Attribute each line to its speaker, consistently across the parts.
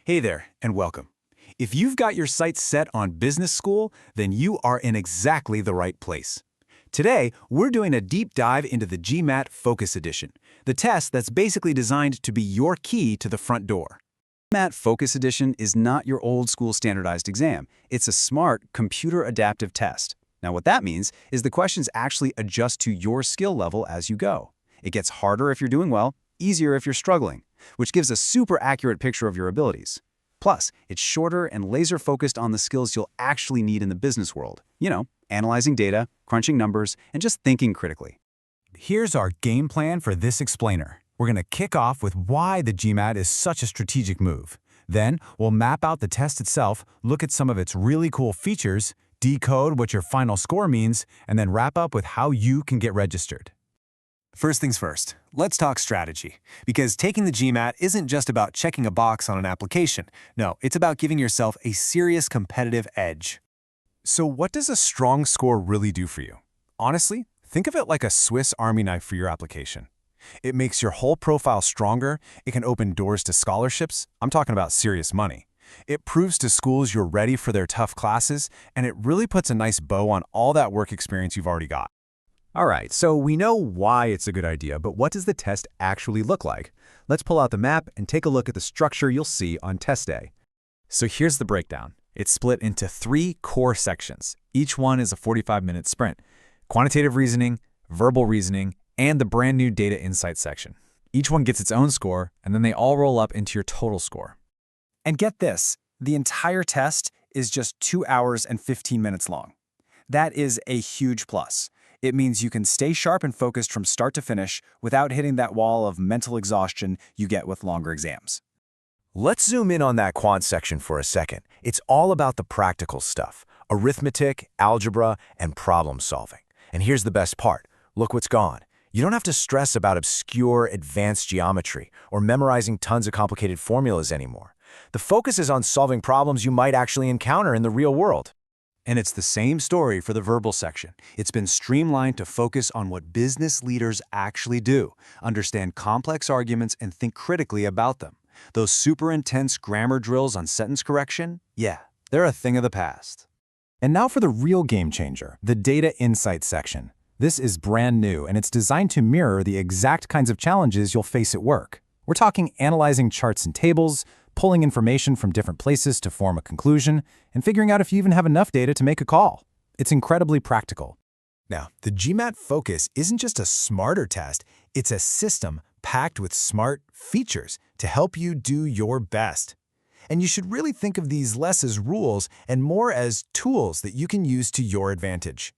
Speaker 1: Hey there, and welcome. If you've got your sights set on business school, then you are in exactly the right place. Today, we're doing a deep dive into the GMAT Focus Edition, the test that's basically designed to be your key to the front door. GMAT Focus Edition is not your old school standardized exam. It's a smart, computer-adaptive test. Now, what that means is the questions actually adjust to your skill level as you go. It gets harder if you're doing well, easier if you're struggling, which gives a super accurate picture of your abilities. Plus, it's shorter and laser-focused on the skills you'll actually need in the business world. You know, analyzing data, crunching numbers, and just thinking critically. Here's our game plan for this explainer. We're going to kick off with why the GMAT is such a strategic move. Then, we'll map out the test itself, look at some of its really cool features, decode what your final score means, and then wrap up with how you can get registered. First things first, let's talk strategy. Because taking the GMAT isn't just about checking a box on an application. No, it's about giving yourself a serious competitive edge. So what does a strong score really do for you? Honestly, think of it like a Swiss Army knife for your application. It makes your whole profile stronger, it can open doors to scholarships, I'm talking about serious money. It proves to schools you're ready for their tough classes, and it really puts a nice bow on all that work experience you've already got. All right, so we know why it's a good idea, but what does the test actually look like? Let's pull out the map and take a look at the structure you'll see on test day. So here's the breakdown. It's split into 3 core sections. Each one is a 45-minute sprint: quantitative reasoning, verbal reasoning, and the brand new data insight section. Each one gets its own score, and then they all roll up into your total score. And get this, the entire test is just 2 hours and 15 minutes long. That is a huge plus. It means you can stay sharp and focused from start to finish without hitting that wall of mental exhaustion you get with longer exams.
Speaker 2: Let's zoom in on that quant section for a second. It's all about the practical stuff: arithmetic, algebra, and problem solving. And here's the best part. Look what's gone. You don't have to stress about obscure advanced geometry or memorizing tons of complicated formulas anymore. The focus is on solving problems you might actually encounter in the real world.
Speaker 1: And it's the same story for the verbal section. It's been streamlined to focus on what business leaders actually do, understand complex arguments and think critically about them. Those super intense grammar drills on sentence correction, yeah, they're a thing of the past. And now for the real game changer, the data insight section. This is brand new, and it's designed to mirror the exact kinds of challenges you'll face at work. We're talking analyzing charts and tables, pulling information from different places to form a conclusion, and figuring out if you even have enough data to make a call. It's incredibly practical. Now, the GMAT Focus isn't just a smarter test, it's a system packed with smart features to help you do your best. And you should really think of these less as rules and more as tools that you can use to your advantage.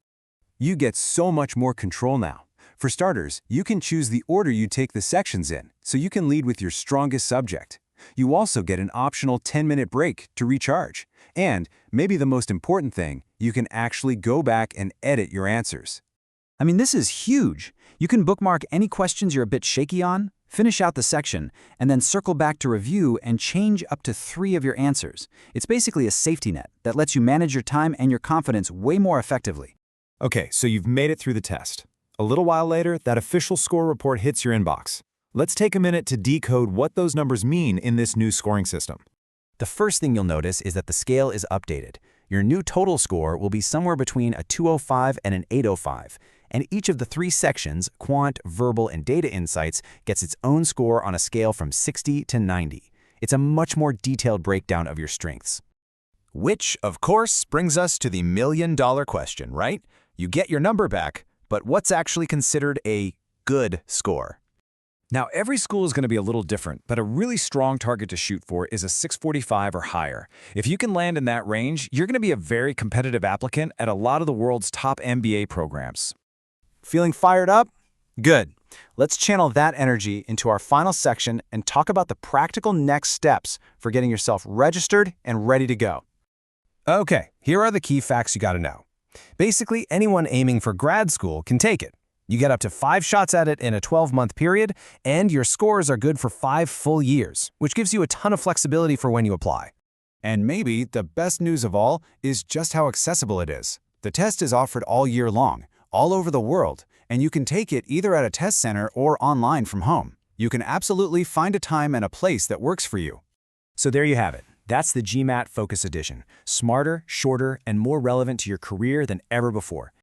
Speaker 1: You get so much more control now. For starters, you can choose the order you take the sections in, so you can lead with your strongest subject. You also get an optional 10-minute break to recharge. And, maybe the most important thing, you can actually go back and edit your answers. I mean, this is huge. You can bookmark any questions you're a bit shaky on, finish out the section, and then circle back to review and change up to 3 of your answers. It's basically a safety net that lets you manage your time and your confidence way more effectively. Okay, so you've made it through the test. A little while later, that official score report hits your inbox. Let's take a minute to decode what those numbers mean in this new scoring system. The first thing you'll notice is that the scale is updated. Your new total score will be somewhere between a 205 and an 805, and each of the 3 sections, quant, verbal, and data insights, gets its own score on a scale from 60 to 90. It's a much more detailed breakdown of your strengths. Which, of course, brings us to the million-dollar question, right? You get your number back, but what's actually considered a good score? Now, every school is going to be a little different, but a really strong target to shoot for is a 645 or higher. If you can land in that range, you're going to be a very competitive applicant at a lot of the world's top MBA programs. Feeling fired up? Good. Let's channel that energy into our final section and talk about the practical next steps for getting yourself registered and ready to go. Okay, here are the key facts you got to know. Basically, anyone aiming for grad school can take it. You get up to 5 shots at it in a 12-month period, and your scores are good for 5 full years, which gives you a ton of flexibility for when you apply. And maybe the best news of all is just how accessible it is. The test is offered all year long, all over the world, and you can take it either at a test center or online from home. You can absolutely find a time and a place that works for you. So there you have it. That's the GMAT Focus Edition. Smarter, shorter, and more relevant to your career than ever before.